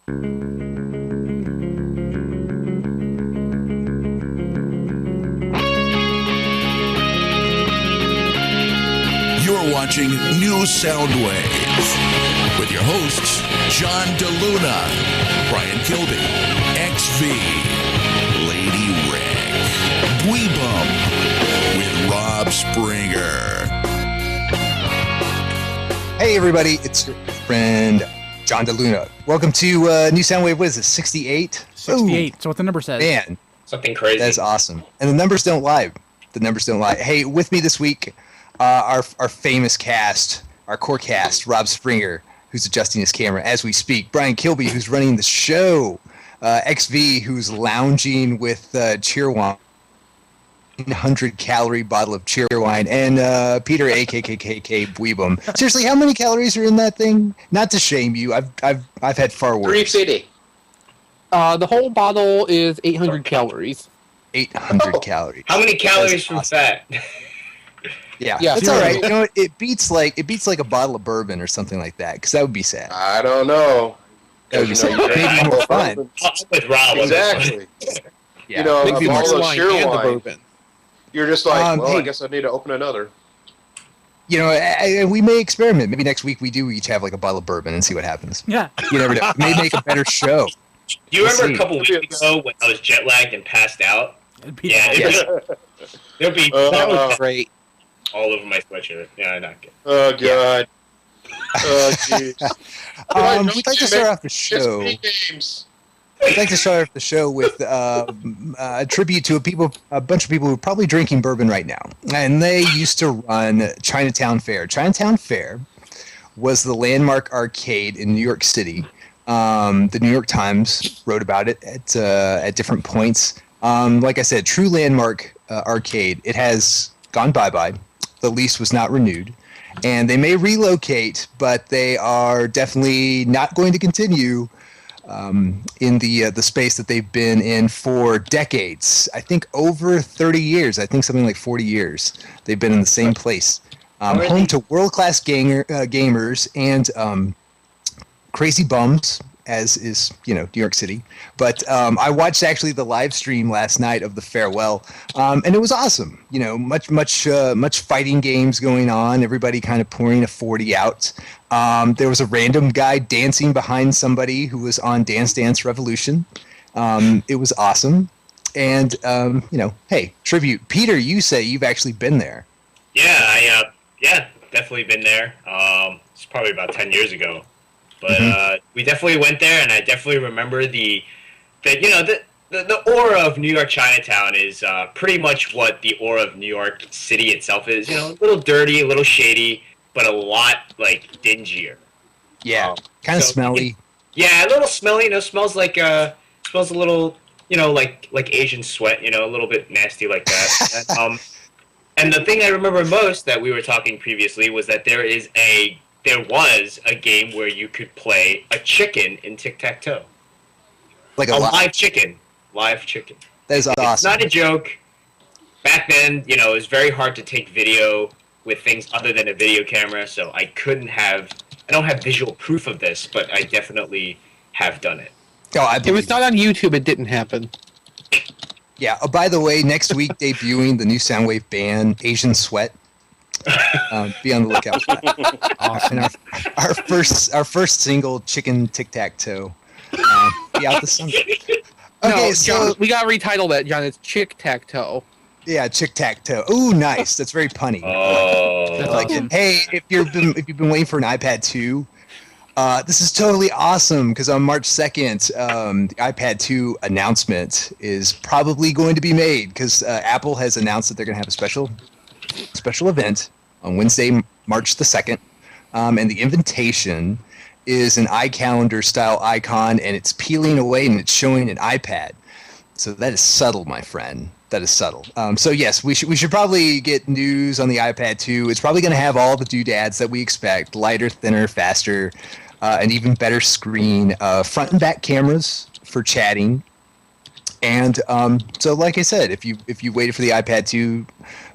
You're watching New Soundwave with your hosts, John DeLuna, Brian Kilby, XV, Lady Rick, Bweebum, with Rob Springer. Hey everybody, it's your friend John DeLuna. Welcome to New Soundwave. What is this, 68? 68, so what the number says. Man, something crazy. that's awesome. And the numbers don't lie. The numbers don't lie. Hey, with me this week, our famous cast, our core cast, Rob Springer, who's adjusting his camera as we speak, Brian Kilby, who's running the show, XV, who's lounging with Cheerwine, 100-calorie bottle of Cheerwine, and Peter, AKKK Bweebum. Seriously, how many calories are in that thing? Not to shame you, I've had far worse. 350. The whole bottle is 800 calories. 800 calories. How many calories That's from awesome. fat? Yeah, Yeah, that's all right. You know, it beats like a bottle of bourbon or something like that. Because that would be sad. I don't know. That would be sad. Maybe more fun. With Rob. Exactly. Yeah. You know, Maybe a bottle of wine sheer and the wine. bourbon. You're just like, well, hey. I guess I need to open another. You know, we may experiment. Maybe next week we do each have like a bottle of bourbon and see what happens. Yeah. You never know. It may make a better show. Do you We'll remember see. a couple weeks ago when I was jet lagged and passed out? It'd be Yeah, there'd be That was great. all over my sweatshirt. Yeah, not good. Oh, God. Oh, jeez. We'd like to start off the show. Games. I'd like to start off the show with a tribute to a bunch of people who are probably drinking bourbon right now. And they used to run Chinatown Fair. Chinatown Fair was the landmark arcade in New York City. The New York Times wrote about it at different points. Like I said, true landmark arcade. It has gone bye-bye. The lease was not renewed. And they may relocate, but they are definitely not going to continue in the space that they've been in for decades. I think over 30 years. I think something like 40 years. They've been in the same place. Home to world-class gamers and crazy bums, as is, New York City. But I watched actually the live stream last night of the farewell, and it was awesome. Much fighting games going on. Everybody kind of pouring a 40 out. There was a random guy dancing behind somebody who was on Dance Dance Revolution. It was awesome. And, hey, tribute. Peter, you say you've actually been there. Yeah, definitely been there. It's probably about 10 years ago. But we definitely went there, and I definitely remember the aura of New York Chinatown is pretty much what the aura of New York City itself is. A little dirty, a little shady, but a lot dingier. Yeah, kind of smelly. Yeah, a little smelly. Smells like smells a little like Asian sweat. A little bit nasty like that. And the thing I remember most that we were talking previously was that there was a game where you could play a chicken in tic-tac-toe. Like a live chicken. Live chicken. That is awesome. It's not a joke. Back then, it was very hard to take video with things other than a video camera, so I don't have visual proof of this, but I definitely have done it. Oh, It was not on YouTube. It didn't happen. Yeah. Oh, by the way, next week debuting the new Soundwave band, Asian Sweat. Be on the lookout for that. Awesome. And our first single, Chicken Tic Tac Toe, be out this summer. Okay, No, so John, we gotta retitle that, John. It's Chick Tac Toe. yeah, Chick Tac Toe. Ooh, nice. That's very punny. Oh. I like it. Hey, if you've been waiting for an iPad 2, this is totally awesome because on March 2nd, the iPad 2 announcement is probably going to be made because Apple has announced that they're going to have a special event on Wednesday, March the 2nd, and the invitation is an iCalendar style icon, and it's peeling away and it's showing an iPad. So that is subtle, my friend. That is subtle. So yes, we should probably get news on the iPad 2. It's probably going to have all the doodads that we expect: lighter, thinner, faster, an even better screen, front and back cameras for chatting, And so, like I said, if you waited for the iPad 2,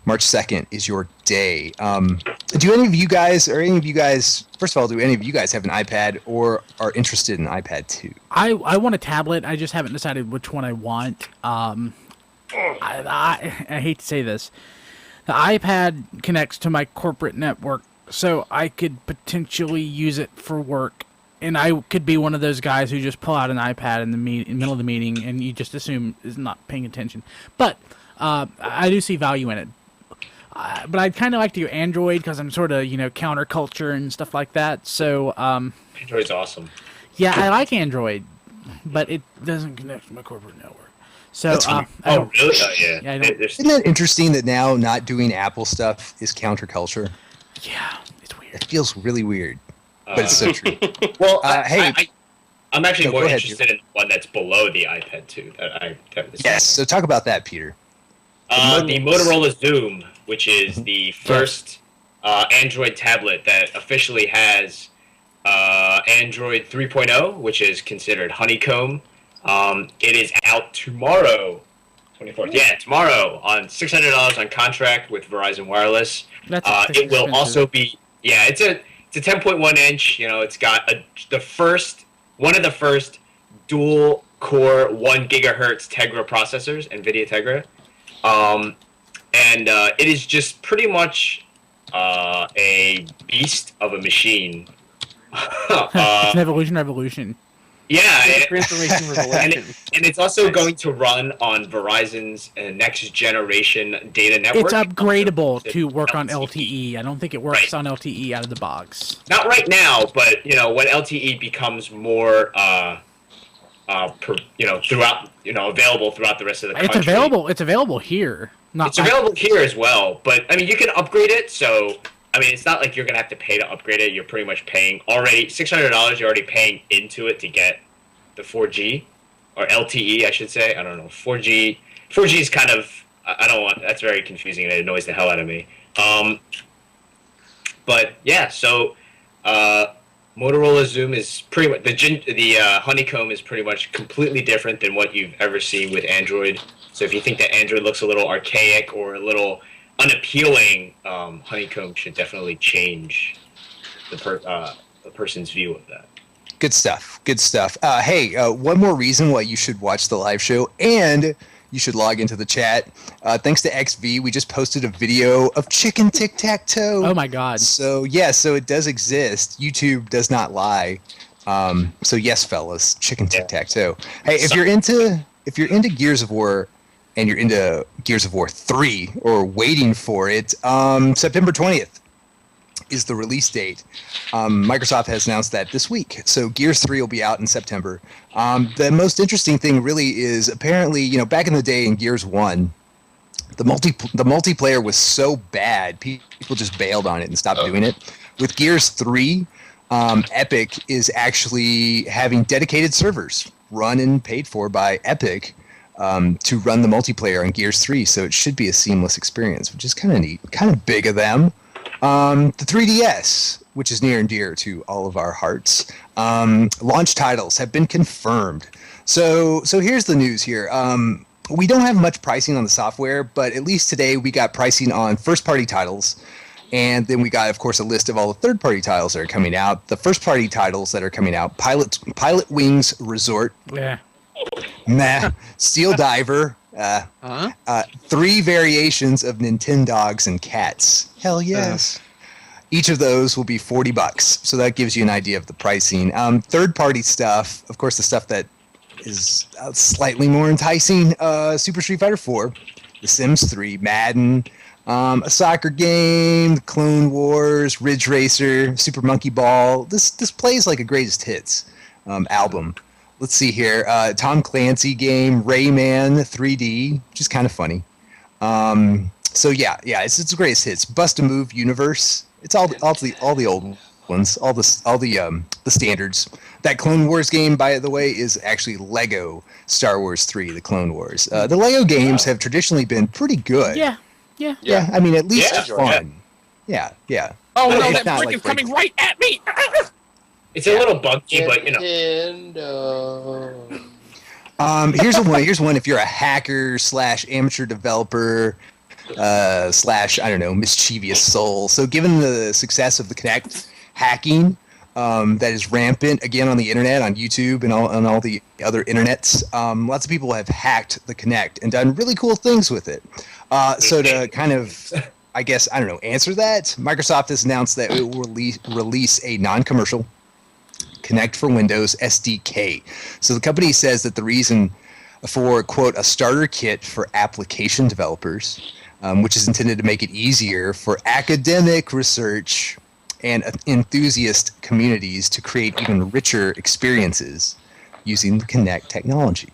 March 2nd is your day. Do any of you guys, first of all, do any of you guys have an iPad or are interested in iPad 2? I want a tablet. I just haven't decided which one I want. I hate to say this. The iPad connects to my corporate network, so I could potentially use it for work. And I could be one of those guys who just pull out an iPad in the middle of the meeting, and you just assume is not paying attention. But I do see value in it. But I'd kind of like to do Android because I'm sort of counterculture and stuff like that. So Android's awesome. yeah, I like Android, but it doesn't connect to my corporate network. So That's fine. I don't, Really? Oh, yeah. Yeah, I don't- Isn't that interesting that now not doing Apple stuff is counterculture? yeah, it's weird. It feels really weird, but it's so true. Well, hey. I'm actually No, more go ahead, interested in one that's below the iPad 2. Yes, so talk about that, Peter. The Motorola Zoom, which is the first Android tablet that officially has Android 3.0, which is considered honeycomb. It is out tomorrow, 24th. Yeah, tomorrow on $600 on contract with Verizon Wireless. That's It will expensive. also be it's a 10.1 inch. It's got one of the first dual core 1 gigahertz Tegra processors, NVIDIA Tegra. And it is just pretty much a beast of a machine. It's an evolution. Yeah, Transformation revelation. and it's also going to run on Verizon's next generation data network. It's upgradable to work on LTE. I don't think it works on LTE out of the box. Not right now, but when LTE becomes more throughout available throughout the rest of the country. It's available here. It's available here as well, but I mean you can upgrade it. So I mean it's not like you're gonna have to pay to upgrade it. You're pretty much paying already $600. You're already paying into it to get the 4G or LTE, I should say. I don't know. 4G is kind of that's very confusing and it annoys the hell out of me. But yeah, so Motorola Zoom is pretty much the honeycomb is pretty much completely different than what you've ever seen with Android. So if you think that Android looks a little archaic or a little unappealing, honeycomb should definitely change the person's view of that. Good stuff. Hey, one more reason why you should watch the live show and you should log into the chat. Thanks to XV, we just posted a video of chicken tic-tac-toe. Oh my god. So it does exist. YouTube does not lie. So yes, fellas, chicken tic-tac-toe. Hey, if you're into Gears of War and you're into Gears of War 3 or waiting for it, September 20th is the release date. Microsoft has announced that this week. So Gears 3 will be out in September. The most interesting thing really is apparently, back in the day in Gears 1, the multiplayer was so bad, people just bailed on it and stopped doing it. With Gears 3, Epic is actually having dedicated servers run and paid for by Epic to run the multiplayer on Gears 3. So it should be a seamless experience, which is kind of neat, kind of big of them. The 3DS, which is near and dear to all of our hearts, launch titles have been confirmed. So here's the news here. We don't have much pricing on the software, but at least today we got pricing on first-party titles. And then we got, of course, a list of all the third-party titles that are coming out. The first-party titles that are coming out, Pilot Wings Resort. Yeah. Steel Diver. 3 variations of Nintendogs and Cats. Hell yes. Each of those will be $40, so that gives you an idea of the pricing. Third-party stuff, of course, the stuff that is slightly more enticing: Super Street Fighter 4, The Sims 3, Madden, a soccer game, Clone Wars, Ridge Racer, Super Monkey Ball. This plays like a greatest hits album. Let's see here. Tom Clancy game, Rayman 3D, which is kind of funny. So yeah, it's the greatest hits. Bust a Move Universe. It's all the old ones, all the standards. That Clone Wars game, by the way, is actually Lego Star Wars 3: The Clone Wars. The Lego games have traditionally been pretty good. Yeah. Yeah. I mean, at least Yeah, fun. Yeah. Oh no, It's that not brick like is coming right at me! It's a little buggy, but Nintendo. Here's one. If you're a hacker / amateur developer / I don't know, mischievous soul. So given the success of the Kinect, hacking that is rampant again on the internet, on YouTube and all the other internets, lots of people have hacked the Kinect and done really cool things with it. So to kind of, I guess, I don't know, answer that, Microsoft has announced that it will release a non-commercial Kinect for Windows SDK. So the company says that the reason for, quote, a starter kit for application developers, which is intended to make it easier for academic research and enthusiast communities to create even richer experiences using the Kinect technology.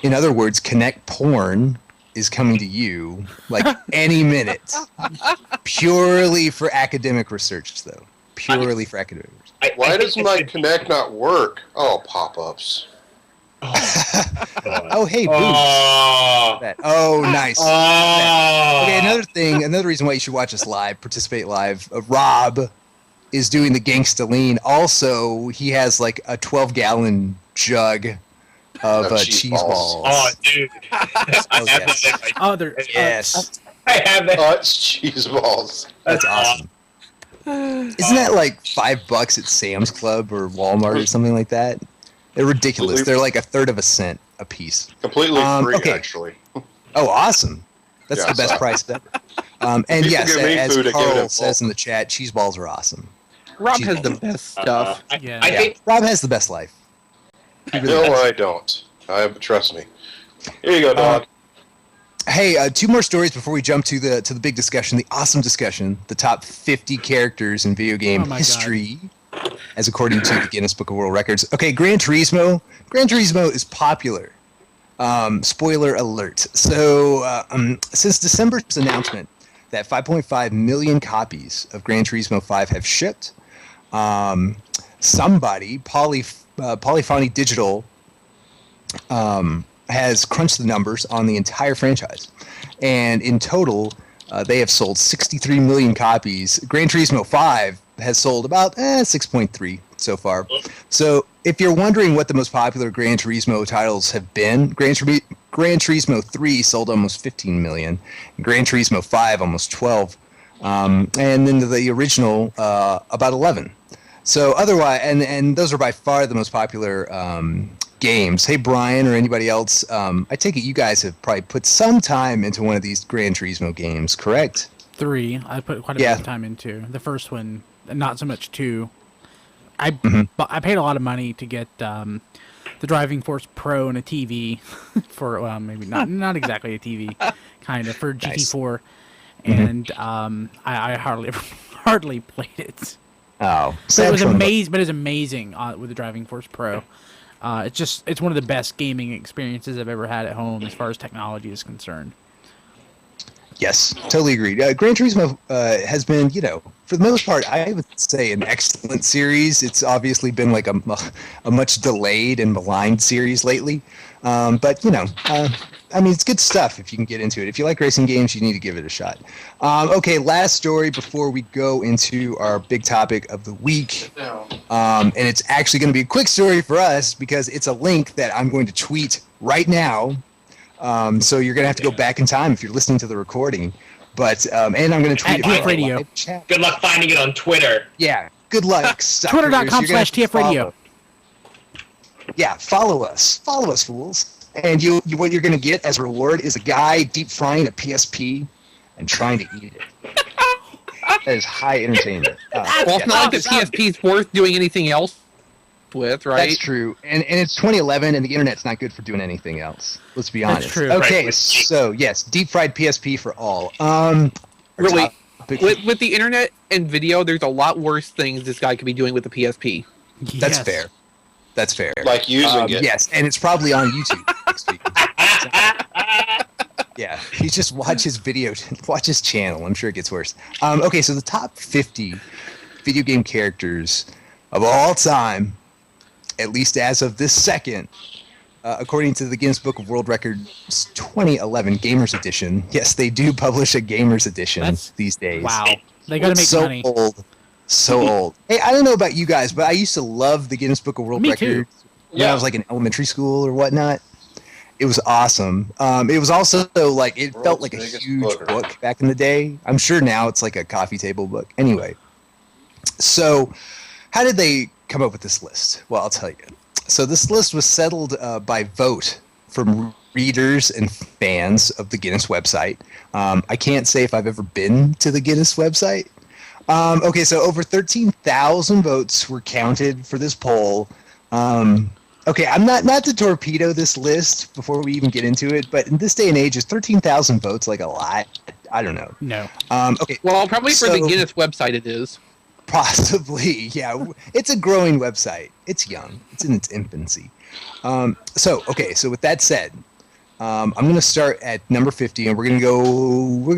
In other words, Kinect porn is coming to you like any minute. Purely for academic research, though. Purely for academic research. Why does my Kinect not work? Oh, pop-ups. Oh, hey, boom. Oh. Oh, nice. Oh. Okay, another reason why you should watch us live, participate live. Rob is doing the gangsta lean. Also, he has like a 12-gallon jug of cheese balls. Oh, dude. Oh, yes. Yes. I have that. It's cheese balls. That's awesome. Isn't that like $5 at Sam's Club or Walmart or something like that? They're ridiculous. They're like a third of a cent a piece. Completely free, okay. actually. Oh, awesome. That's Yeah, the best so- price ever. And People yes, give me as food, I give it Carl in says bulk. in the chat, cheese balls are awesome. Rob Cheese has the balls. best stuff. I Yeah. think Rob has the best life. No, I don't. Trust me. Here you go, dog. Hey, two more stories before we jump to the big discussion, the awesome discussion, the top 50 characters in video game Oh my history, as according to the Guinness Book of World Records. Okay, Gran Turismo. Gran Turismo is popular. Spoiler alert. So, since December's announcement that 5.5 million copies of Gran Turismo 5 have shipped, somebody, Polyphony Digital, has crunched the numbers on the entire franchise. And in total, they have sold 63 million copies. Gran Turismo 5 has sold about 6.3 so far. So if you're wondering what the most popular Gran Turismo titles have been, Gran Turismo 3 sold almost 15 million. Gran Turismo 5 almost 12. And then the original about 11. So otherwise, and those are by far the most popular games. Hey, Brian or anybody else, I take it you guys have probably put some time into one of these Gran Turismo games, correct? 3. I put quite a bit of time into the first one, not so much 2. I paid a lot of money to get the Driving Force Pro and a TV for maybe not exactly a TV, kind of for GT4, and I hardly played it. Oh, But it was amazing. But it's amazing with the Driving Force Pro. It's one of the best gaming experiences I've ever had at home as far as technology is concerned. Yes, totally agreed. Gran Turismo has been, for the most part, I would say an excellent series. It's obviously been like a much delayed and maligned series lately. But, it's good stuff if you can get into it. If you like racing games, you need to give it a shot. Okay, last story before we go into our big topic of the week. And it's actually going to be a quick story for us because it's a link that I'm going to tweet right now. So you're going to have to go back in time if you're listening to the recording. But and I'm going to tweet it TF Radio. live chat. good luck finding it on Twitter. Yeah, good luck. Twitter.com/TF Radio. Yeah, follow us. Follow us, fools. And what you're going to get as a reward is a guy deep frying a PSP and trying to eat it. That is high entertainment. Well, it's not like the PSP is worth doing anything else with, right? That's true. And it's 2011, and the internet's not good for doing anything else. Let's be honest. true. Okay, Right. so yes, deep fried PSP for all. Really, topic- with the internet and video, there's a lot worse things this guy could be doing with the PSP. That's Yes. fair. That's fair. Like using it. Yes, and it's probably on YouTube. next week. Yeah, you just watch his video, watch his channel. I'm sure it gets worse. Okay, so the top 50 video game characters of all time, at least as of this second, according to the Guinness Book of World Records 2011 Gamers Edition. Yes, they do publish a Gamers Edition these days. Wow. They got to make so money. old. So old. Hey, I don't know about you guys, but I used to love the Guinness Book of World Me Records too. when I was like in elementary school or whatnot. It was awesome. It was also like it felt World's like a biggest huge booger. book back in the day. I'm sure now it's like a coffee table book. Anyway, so how did they come up with this list? Well, I'll tell you. So this list was settled by vote from readers and fans of the Guinness website. I can't say if I've ever been to the Guinness website. Okay, so over 13,000 votes were counted for this poll. Okay, I'm not to torpedo this list before we even get into it, but in this day and age, is 13,000 votes like a lot? I don't know. No. Okay, Well, probably for the So- Guinness website it is. possibly, yeah. It's a growing website. It's young. It's in its infancy. So with that said, I'm going to start at number 50, and we're going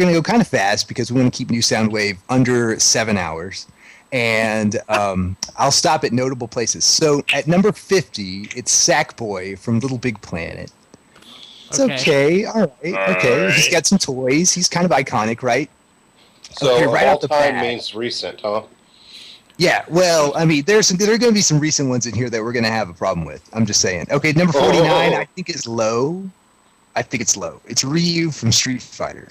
to go kind of fast because we want to keep New Soundwave under 7 hours. And I'll stop at notable places. So at number 50, it's Sackboy from Little Big Planet. It's okay. All right. Okay. He's got some toys. He's kind of iconic, right? So Okay, right all off the time bat. means recent, huh? Yeah, well, I mean, there are going to be some recent ones in here that we're going to have a problem with. I'm just saying. Okay, number 49, I think is low. I think it's low. It's Ryu from Street Fighter.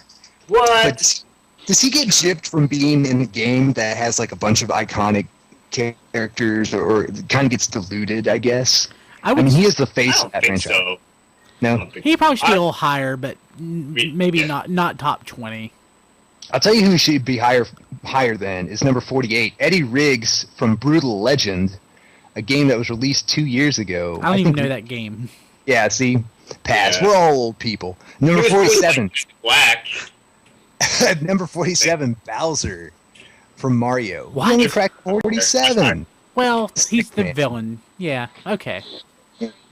What? But does he get gypped from being in a game that has like a bunch of iconic characters, or it kind of gets diluted? I guess. I I would. mean, he is the I face of don't that think franchise. so. I No, don't think he probably should be I- a little higher, but maybe Yeah. not top 20. I'll tell you who should be higher than is number 48, Eddie Riggs from Brutal Legend, a game that was released 2 years ago. I don't even think know that game. Yeah, see, pass. Yeah. We're all old people. Number He was 47. Black. Number 47, Bowser from Mario. What? We only cracked 47. Well, he's the man. villain. Yeah. Okay.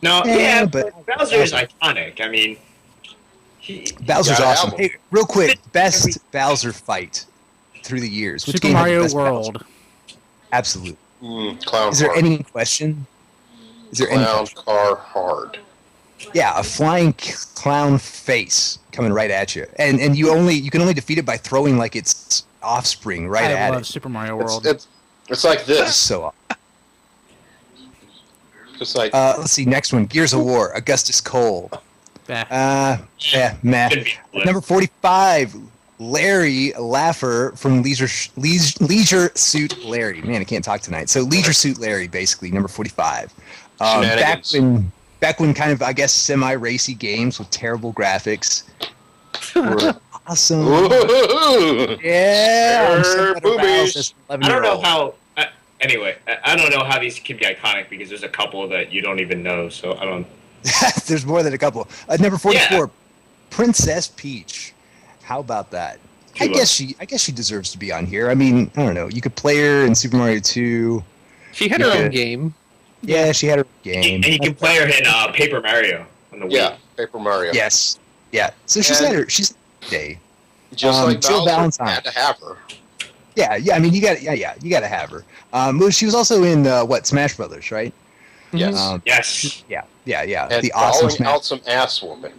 No, Yeah, yeah, but- but Bowser is iconic. I mean, Bowser's gotta awesome. have him. Hey, real quick, best Bowser fight through the years. Which Super game had the Mario best World. Bowser? Absolutely. Clown Is there car. any question? Is there any Clown question? car hard. Yeah, a flying clown face coming right at you, and you can only defeat it by throwing like its offspring right I at love it. Super Mario It's, World. it's like this. So, Just like let's see. Next one, Gears of War, Augustus Cole. Yeah. Yeah, meh. Shouldn't be on the Number 45, Larry Laffer from Leisure Suit Larry. Man, I can't talk tonight. So Leisure Suit Larry, basically, number 45. Shenanigans. Back when kind of, I guess, semi-racy games with terrible graphics were awesome. Ooh. Yeah, I'm so Boobies. aroused as an I don't know 11-year-old. how. Anyway, I don't know how these can be iconic because there's a couple that you don't even know. So I don't. There's more than a couple. Number 44, Princess Peach. How about that? I Too guess she deserves to be on here. I mean, I don't know. You could play her in Super Mario 2. She had her Yeah. own game. Yeah, she had her game. And you can play her in Paper Mario on the Wii. Yeah, Paper Mario. Yes. Yeah. So she's And- had her. She's day. Just like Jill Bowser Valentine. had to have her. Yeah. I mean, you got to have her. Well, she was also in Smash Brothers, right? Yes. Yes. Yeah. And The awesome bawling Smash. out some ass whooping.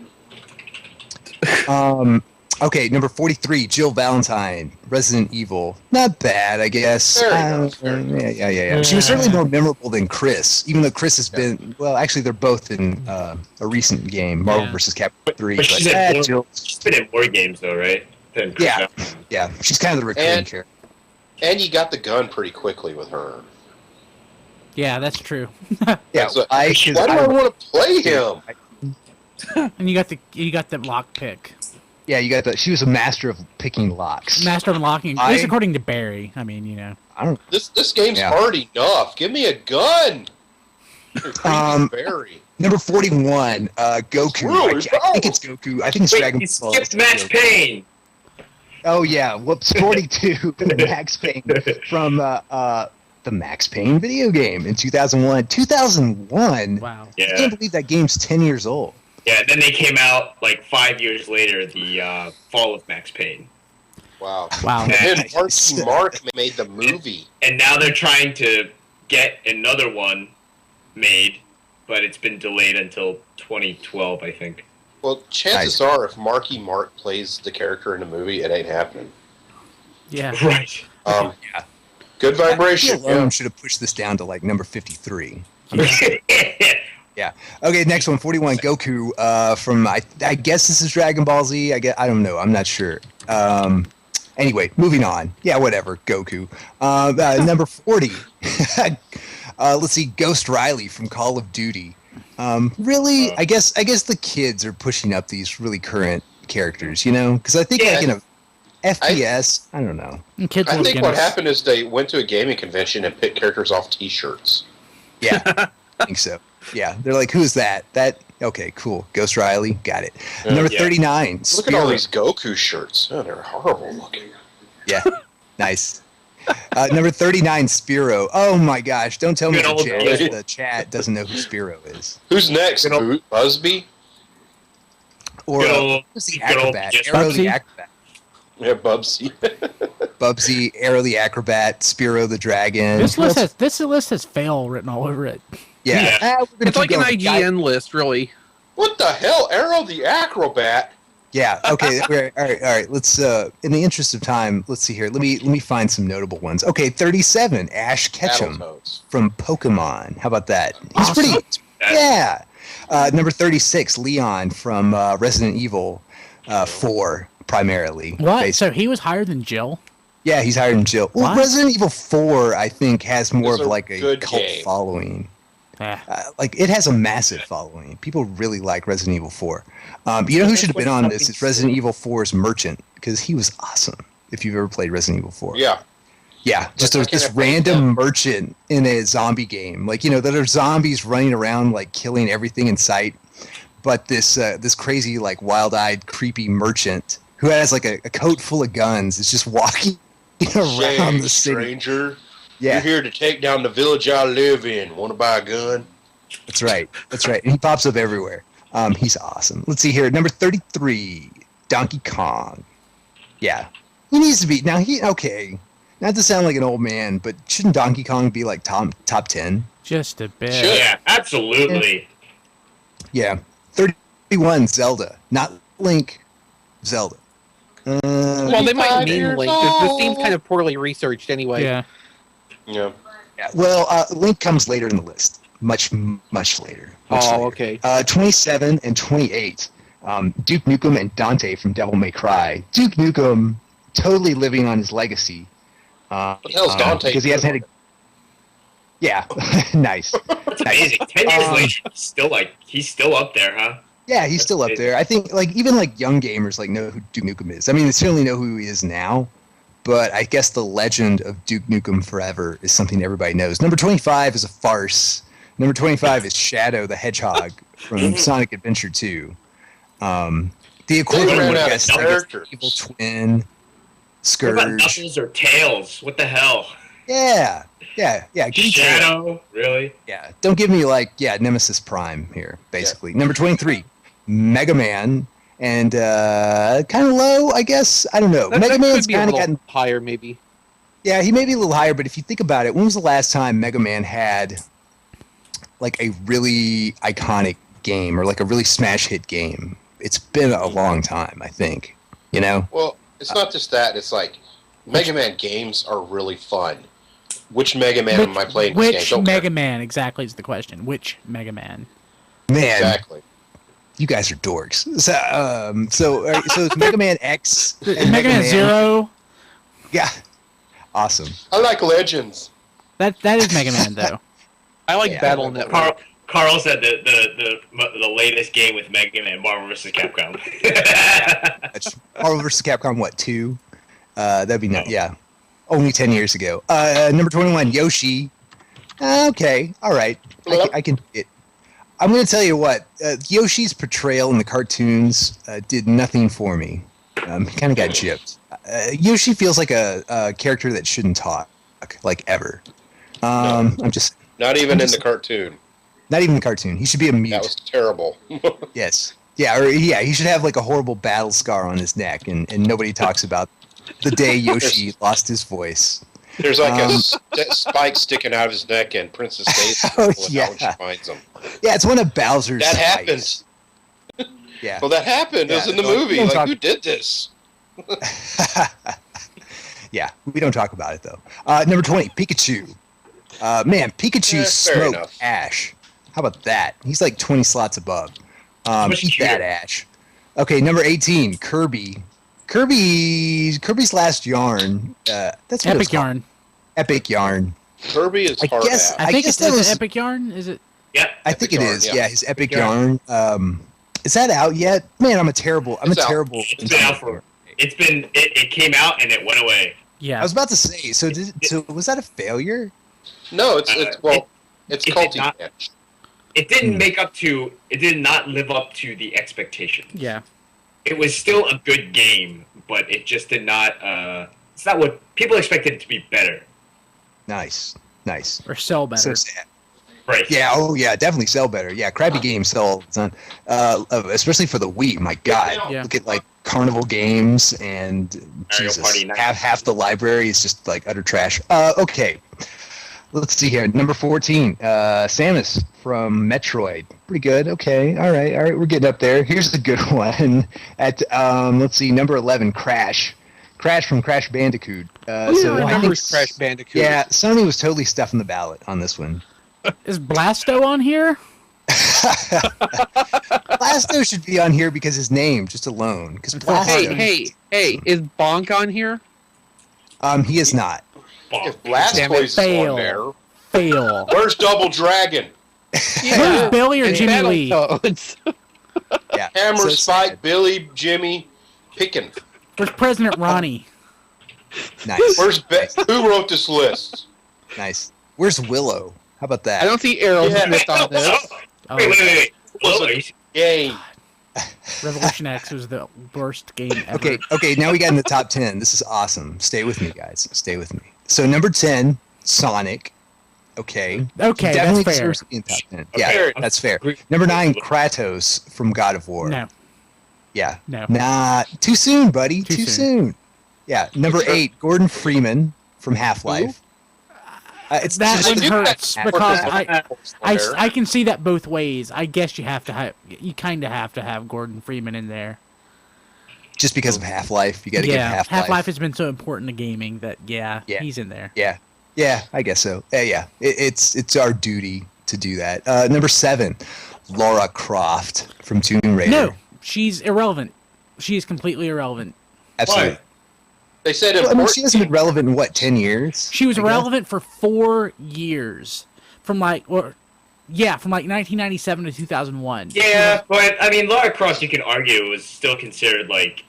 Okay, number 43, Jill Valentine, Resident Evil. Not bad, I guess. Very nice, very nice. Yeah. She was certainly more memorable than Chris, even though Chris has been, well, actually, they're both in a recent game, Marvel Yeah. vs. Capcom 3. But she's in more, Jill, she's been in more games though, right? Than Chris Yeah. Evans. yeah, she's kind of the recurring And- character. And you got the gun pretty quickly with her. Yeah, that's true. Yeah, So, why why do I want to play him? And you got the lock pick. Yeah, she was a master of picking locks. Master of unlocking. At I- least according to Barry. I mean, you know. I don't This game's Yeah. hard enough. Give me a gun. You're creepy Barry. Number 41, Goku. Really? I think it's Goku. I think it's Wait, Dragon you Ball. skipped Max Payne. Oh yeah, whoops, 42, Max Payne from the Max Payne video game in 2001. 2001? Wow. I Yeah. can't believe that game's 10 years old. Yeah. And then they came out like 5 years later, the Fall of Max Payne, Wow. Wow. And then Nice. Mark made the movie. and now they're trying to get another one made, but it's been delayed until 2012, I think. Well, chances are, if Marky Mark plays the character in the movie, it ain't happening. Yeah. Right. Yeah. Good vibration. He alone Yeah. should have pushed this down to like number 53. Yeah. Okay, next one, 41, Goku from, I guess this is Dragon Ball Z. I don't know. I'm not sure. Anyway, moving on. Yeah, whatever. Goku. Number 40. Let's see, Ghost Riley from Call of Duty. Really, I guess the kids are pushing up these really current characters, because I think FPS, I don't know. And kids I love think what Guinness. happened is they went to a gaming convention and picked characters off T-shirts. Yeah, I think so. Yeah, they're like, who's that? Okay, cool. Ghost Riley, got it. Number 39, Look at all Spearow. these Goku shirts. Oh, they're horrible looking. Yeah, nice. Number 39, Spearow. Oh my gosh, don't tell me Good old the chat doesn't know who Spearow is. Who's next? Busby? Or Good old- who's the good old acrobat? Yes. Arrow the Bubsy? acrobat. Yeah, Bubsy. Bubsy, Arrow the acrobat, Spearow the dragon. This list has fail written all over it. Yeah. We're gonna It's like keep an going. IGN list, really. What the hell? Arrow the Acrobat? Yeah. Okay. All right. Let's. In the interest of time, let's see here. Let me find some notable ones. Okay, 37. Ash Ketchum Battletoads. from Pokemon. How about that? He's Awesome. pretty. Yeah. Number 36. Leon from Resident Evil 4, primarily. What? basically. So he was higher than Jill? Yeah, he's higher than Jill. Well, What? Resident Evil 4, I think, has more It's of a like a good cult game. following. Eh. Like it has a massive following. People really like Resident Evil 4. You know who should have been on this? It's Resident Evil 4's Merchant, because he was awesome. If you've ever played Resident Evil 4, Yeah. yeah, just I this can't play random merchant in a zombie game, like that are zombies running around like killing everything in sight. But this crazy like wild-eyed creepy merchant who has like a coat full of guns is just walking around Hey, the city. stranger. Yeah, You're here to take down the village I live in. Want to buy a gun? That's right. And he pops up everywhere. He's awesome. Let's see here. Number 33, Donkey Kong. Yeah. He needs to be. Now, okay. Not to sound like an old man, but shouldn't Donkey Kong be like top 10? Just a bit. Should. Yeah, absolutely. Yeah. 31, Zelda. Not Link, Zelda. Well, they might mean years Link. This old. seems kind of poorly researched anyway. Yeah. Yeah. Yeah, well, Link comes later in the list. Much later. Much Oh, later. okay. 27 and 28. Duke Nukem and Dante from Devil May Cry. Duke Nukem totally living on his legacy. What the hell's Dante? Because he hasn't had a... Yeah, nice. That's amazing. 10 years later, he's still up there, huh? Yeah, he's That's still up amazing. there. I think even young gamers know who Duke Nukem is. I mean, they certainly know who he is now, but I guess the legend of Duke Nukem Forever is something everybody knows. Number 25 is a farce. Number 25 is Shadow the Hedgehog from Sonic Adventure 2. The equivalent, ran I out of guess, characters. Evil Twin, What about Scourge. Knuckles or Tails? What the hell? Yeah. Give me Tails. Shadow? Really? Yeah, don't give me Nemesis Prime here, basically. Number 23, Mega Man, and kind of low, I guess. I don't know. That Mega Man's could be a kind of little gotten, higher, maybe. yeah, he may be a little higher, but if you think about it, when was the last time Mega Man had a really iconic game or a really smash hit game? It's been a long time, I think. Well, it's not just that. It's Mega Man games are really fun. Which Mega Man am I playing this game? Which Don't Mega care. Man exactly is the question. Which Mega Man? Man, Exactly. you guys are dorks. So it's Mega Man X, and Mega Man Zero. Yeah, awesome. I like Legends. That is Mega Man though. I like Yeah. Battle Network. Carl said the latest game with Mega Man, Marvel vs. Capcom. That's Marvel vs. Capcom, what, 2? That'd be not, yeah. Only 10 years ago. Number 21, Yoshi. Okay, all right. I can it. I'm going to tell you what. Yoshi's portrayal in the cartoons did nothing for me. He kind of got gypped. Yoshi feels like a character that shouldn't talk, ever. I'm just... Not even in the cartoon. Not even the cartoon. He should be a mute. That was terrible. Yes. Yeah, he should have a horrible battle scar on his neck, and nobody talks about the day Yoshi lost his voice. There's a spike sticking out of his neck, and Princess Daisy Oh, when she yeah. finds him. Yeah, it's one of Bowser's That spikes. happened. Yeah. Well, that happened. It was Yeah, in the don't- movie. don't talk- Who did this? Yeah, we don't talk about it, though. Number 20, Pikachu. Man, Pikachu Fair smoked enough. Ash. How about that? He's like 20 slots above. Much Eat that, cuter. Ash. Okay, number 18, Kirby. Kirby's Last Yarn. That's what it's Epic called. Yarn. Epic Yarn. Kirby is I hard guess- ass. I think guess it's that an was- Epic Yarn. Is it? Yep. I think Epic it Yarn, is. yeah. Yeah, his Epic Epic Yarn. Yarn. Is that out yet? Man, I'm a terrible. It's out. It's been out for. It's been. It came out and it went away. Yeah. I was about to say. So was that a failure? No, it's it did culty. not- It didn't make up to. It did not live up to the expectation. Yeah. It was still a good game, but it just did not. It's not what people expected it to be better. Nice. Or sell better. So sad. Right. Yeah. Oh, yeah. Definitely sell better. Yeah. Crappy games sell all the time. Especially for the Wii. My God. Yeah. Look at like Carnival Games and Mario Jesus. Party 9. Half the library is just like utter trash. Okay. Let's see here. Number 14, Samus from Metroid. Pretty good. Okay. All right. We're getting up there. Here's a good one. At let's see, number 11, Crash. Crash from Crash Bandicoot. Who I remembers think- Crash Bandicoot? Yeah, Sony was totally stuffing the ballot on this one. Is Blasto on here? Blasto should be on here because his name just alone. Because Blasto, Hey, is Bonk on here? he is not. If Damn it. Blastoise is Fail. on there, Fail. where's Double Dragon? Who's Billy or and Jimmy Lee? Battletoads. Yeah. Hammer, so Spike, sad. Billy, Jimmy, Pickin. Where's President Ronnie? Nice. Who wrote this list? Nice. Where's Willow? How about that? I don't see Aerosmith on this. Oh, Wait. Was Whoa, it game? Revolution X was the worst game ever. Okay, now we got in the top 10. This is awesome. Stay with me, guys. Stay with me. So number 10, Sonic. Okay. Okay, Definitely that's fair. deserves to be in top 10. Okay. Yeah, that's fair. Number 9, Kratos from God of War. No, Yeah. no. Nah, too soon, buddy. Too Too soon. soon. Yeah. Number 8, Gordon Freeman from Half-Life. It's That just one do hurts that. because Apples on I, there. I can see that both ways. I guess you have to have you kind of have to have Gordon Freeman in there. just because of Half-Life. You got to give Yeah, Half-Life. Half-Life has been so important to gaming that Yeah. he's in there. Yeah, I guess so. Yeah. It's our duty to do that. Number 7, Lara Croft from Tomb Raider. No, she's irrelevant. She is completely irrelevant. Absolutely. Why? They said Well, I mean, important. she hasn't been relevant in what, 10 years? She was I guess? relevant for 4 years, from 1997 to 2001. Yeah, but I mean, Lara Croft, you can argue, was still considered for its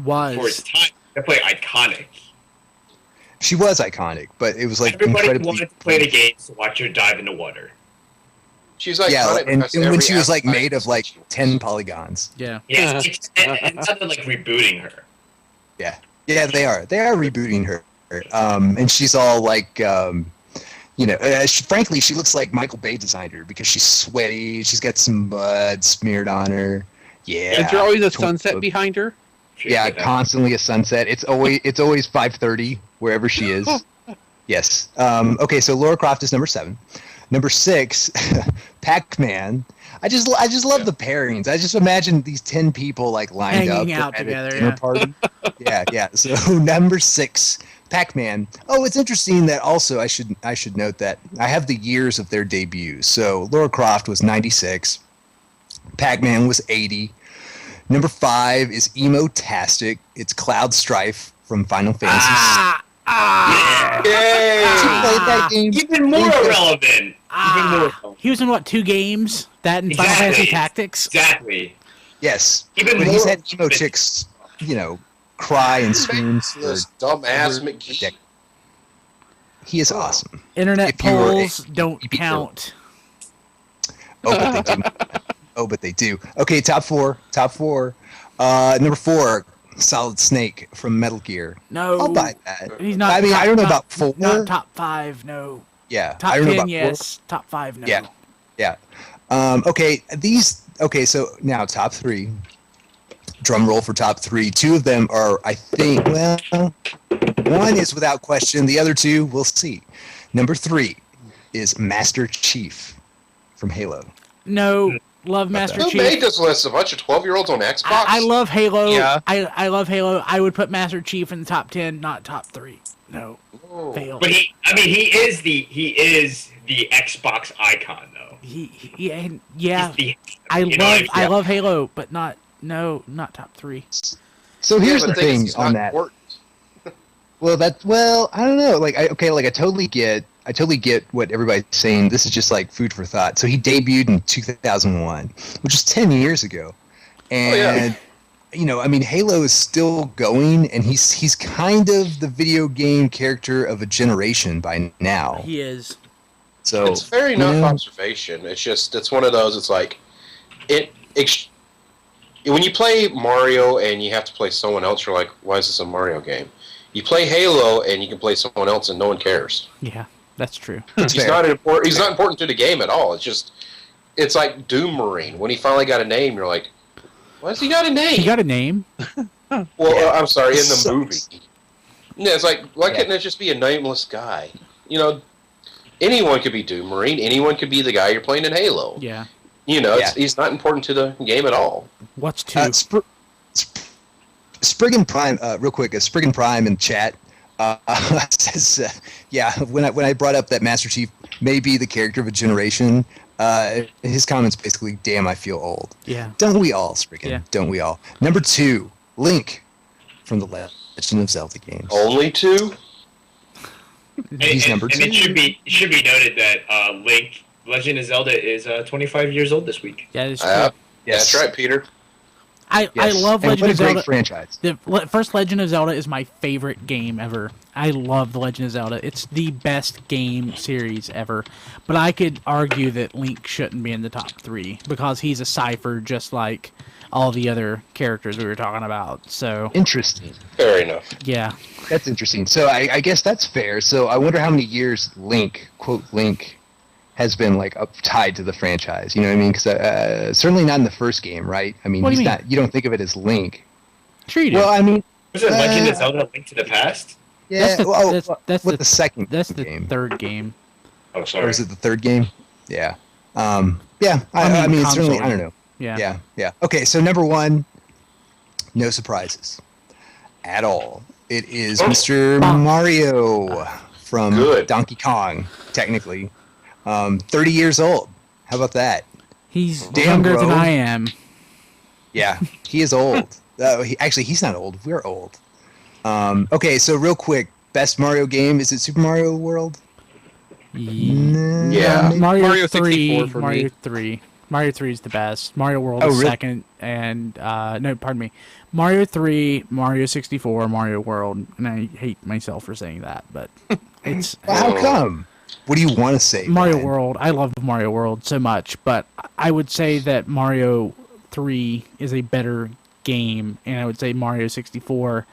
Was time, definitely iconic. She was iconic, but it was like Everybody incredibly. wanted to play the games to watch her dive in the water. She's like, Yeah, and when every she was like advertisement made of like she was- 10 polygons. yeah. Yeah, and now they're rebooting her. Yeah, they are. They are rebooting her. And she's all like, frankly, she looks like Michael Bay designed her because she's sweaty. She's got some mud smeared on her. Yeah. Is there always a Tw- sunset behind her? Yeah, constantly a sunset. It's always 5:30 wherever she is. Yes. Okay, so Lara Croft is number 7. Number 6, Pac-Man. I just love the pairings. I just imagine these 10 people like lined Hanging up out at together, a dinner yeah. party. Yeah. So number 6, Pac-Man. Oh, it's interesting that also I should note that I have the years of their debuts. So Lara Croft was 96. Pac-Man was 80. Number 5 is Emo-tastic. It's Cloud Strife from Final Fantasy. Yeah. Did you play that game? Even more irrelevant. Even more irrelevant. He was in what, 2 games? That and Final Exactly. Fantasy Tactics. Exactly. Yes. Even But more he's had emo irrelevant. chicks, cry and swoon. This dumbass McGee. He is awesome. Internet If you were a polls don't EP count. Oh, but they do. Okay, top four. Number 4, Solid Snake from Metal Gear. No. I'll buy that. He's not. I mean, I don't know about 4. Not top 5. No. Yeah, Top I don't know 10. about 4. Yes. Top 5. No. Yeah. Yeah. Okay, so now top 3. Drum roll for top 3. 2 of them are, I think, well, one is without question. The other 2, we'll see. Number 3 is Master Chief from Halo. No. Love Master Who Chief. made this list? A bunch of 12-year-olds on Xbox? I love Halo. Yeah. I love Halo. I would put Master Chief in the top 10, not top 3. No. Oh. Fail. But he is the Xbox icon, though. Yeah. I love Halo, but not top 3. So here's but the thing is, thing he's on not that. important. Well, I don't know. I totally get what everybody's saying. This is just like food for thought. So he debuted in 2001, which is 10 years ago, and Halo is still going, and he's kind of the video game character of a generation by now. He is. So It's fair enough observation. It's one of those. It's like when you play Mario and you have to play someone else, you're like, why is this a Mario game? You play Halo and you can play someone else and no one cares. Yeah, that's true. He's not important. He's not important to the game at all. It's like Doom Marine. When he finally got a name, you're like, why has he got a name? He got a name. Well, I'm sorry, in the movie. Yeah, it's like, why couldn't it just be a nameless guy? Anyone could be Doom Marine. Anyone could be the guy you're playing in Halo. Yeah. He's not important to the game at all. What's 2? Spriggan Prime, real quick, Spriggan Prime in chat says, when I brought up that Master Chief may be the character of a generation, his comments basically, damn, I feel old. Yeah. Don't we all, Spriggan? Yeah. Don't we all? Number 2, Link from the Legend of Zelda games. Only 2? He's number 2. And it should be noted that Link, Legend of Zelda, is 25 years old this week. Yeah, it's true. Yes. That's right, Peter. I love Legend of Zelda. What a great franchise. The first Legend of Zelda is my favorite game ever. I love The Legend of Zelda. It's the best game series ever. But I could argue that Link shouldn't be in the top 3 because he's a cipher just like all the other characters we were talking about. So interesting. Fair enough. Yeah. That's interesting. So I guess that's fair. So I wonder how many years Link, quote Link, has been tied to the franchise. You know what I mean? Because certainly not in the first game, right? I mean, What do you mean? not. You don't think of it as Link. Sure you do. Well, I mean, Was it Legend of Zelda: Link to the Past? yeah. That's the second. That's the game. third game. Oh, sorry. Or is it the third game? Yeah. Yeah. I mean, it's certainly. I don't know. Yeah. Yeah. Okay. So number 1, no surprises at all. It is Mr. Mario from Donkey Kong. Technically. 30 years old. How about that? He's Damn, younger bro. than I am. Yeah, he is old. He's not old. We're old. Okay, so real quick, best Mario game, is it Super Mario World? Yeah. Mario 3. 64 for Mario me. 3. Mario 3 is the best. Mario World is really? second. And, no, pardon me. Mario 3, Mario 64, Mario World. And I hate myself for saying that, but it's... Well, how come? What do you want to say? Mario Brian? World. I love Mario World so much, but I would say that Mario 3 is a better game, and I would say Mario 64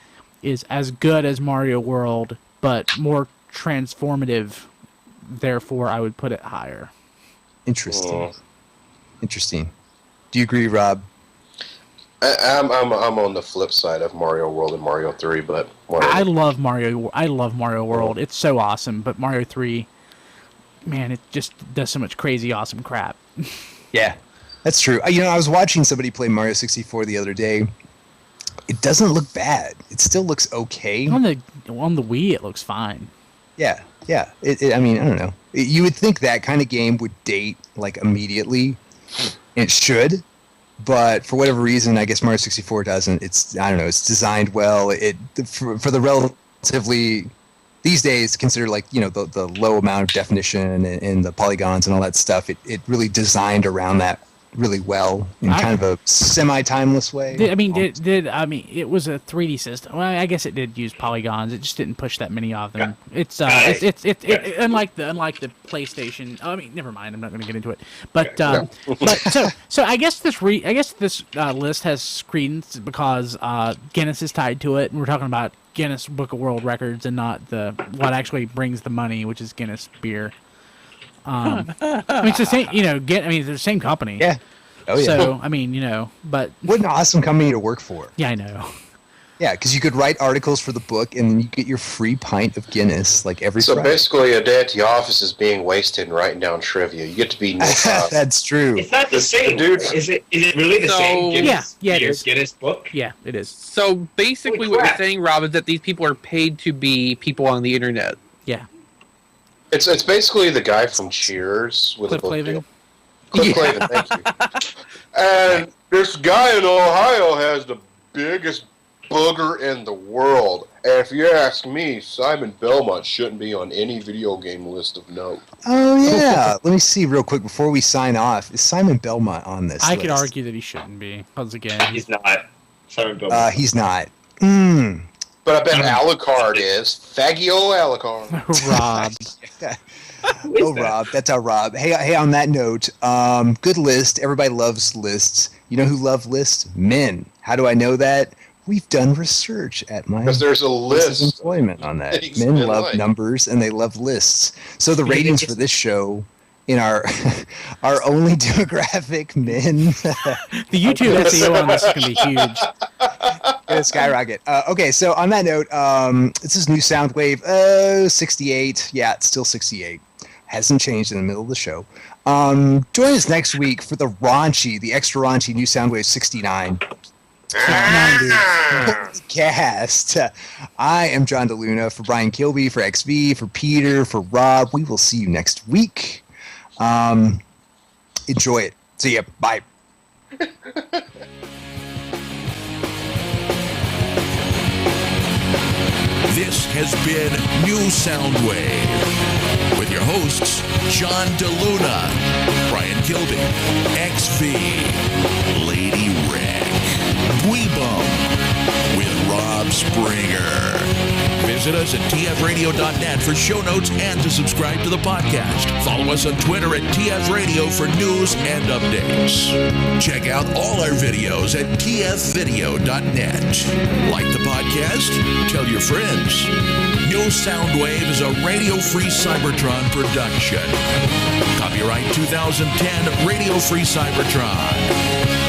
is as good as Mario World, but more transformative. Therefore, I would put it higher. Interesting. Interesting. Do you agree, Rob? I'm on the flip side of Mario World and Mario 3, but whatever. I love Mario World. It's so awesome, but Mario 3, man, it just does so much crazy awesome crap. Yeah, that's true. I was watching somebody play Mario 64 the other day. It doesn't look bad. It still looks okay. On the Wii, it looks fine. Yeah. I mean, I don't know. You would think that kind of game would date immediately. It should, but for whatever reason, I guess Mario 64 doesn't. I don't know. It's designed well. For the relatively these days considered the low amount of definition and the polygons and all that stuff. It really designed around that really well in kind of a semi-timeless way. It was a 3D system. Well, I guess it did use polygons. It just didn't push that many of them. Yeah. It's unlike the PlayStation. I mean, never mind. I'm not going to get into it. But so I guess this list has credence because Guinness is tied to it, and we're talking about Guinness Book of World Records and not what actually brings the money, which is Guinness beer. I mean, it's the same. It's the same company. Yeah. Oh yeah. So I mean, but what an awesome company to work for. Yeah, I know. Yeah, because you could write articles for the book, and then you get your free pint of Guinness every Friday. So basically, a day at the office is being wasted and writing down trivia. You get to be That's true. It's not the same, dude. Is it really the same? Guinness, yeah, it is. Guinness book. Yeah, it is. So basically, what you're saying, Rob, is that these people are paid to be people on the internet. Yeah. It's basically the guy from Cheers with Cliff a book Clavin. deal. Cliff Clavin, thank you. And this guy in Ohio has the biggest booger in the world. And if you ask me, Simon Belmont shouldn't be on any video game list of note. Oh yeah. Let me see real quick before we sign off. Is Simon Belmont on this I list? could argue that he shouldn't be. Once again, He's not. Simon Belmont. He's not. Mm. But I bet Alucard is. Faggio Alucard. Rob. Oh, Rob. That's our Rob. Hey. On that note, good list. Everybody loves lists. You know who love lists? Men. How do I know that? We've done research at my Because there's a place of list. employment on that. Things Men men love like. numbers and they love lists. So the ratings for this show in our only demographic men The YouTube SEO on this is going to be huge. gonna skyrocket. Okay, so on that note, this is new Soundwave 68. Yeah, it's still 68. Hasn't changed in the middle of the show. Join us next week for the extra raunchy new Soundwave 69. Cast. I am John DeLuna for Brian Kilby, for XV, for Peter, for Rob. We will see you next week. Enjoy it. See ya. Bye. This has been New Soundwave with your hosts, John DeLuna, Brian Kilby, XV, Lady Rick, Bum with Rob Springer. Visit us at tfradio.net for show notes and to subscribe to the podcast. Follow us on Twitter at tfradio for news and updates. Check out all our videos at tfvideo.net. Like the podcast? Tell your friends. New Soundwave is a radio-free Cybertron production. Copyright 2010 Radio Free Cybertron.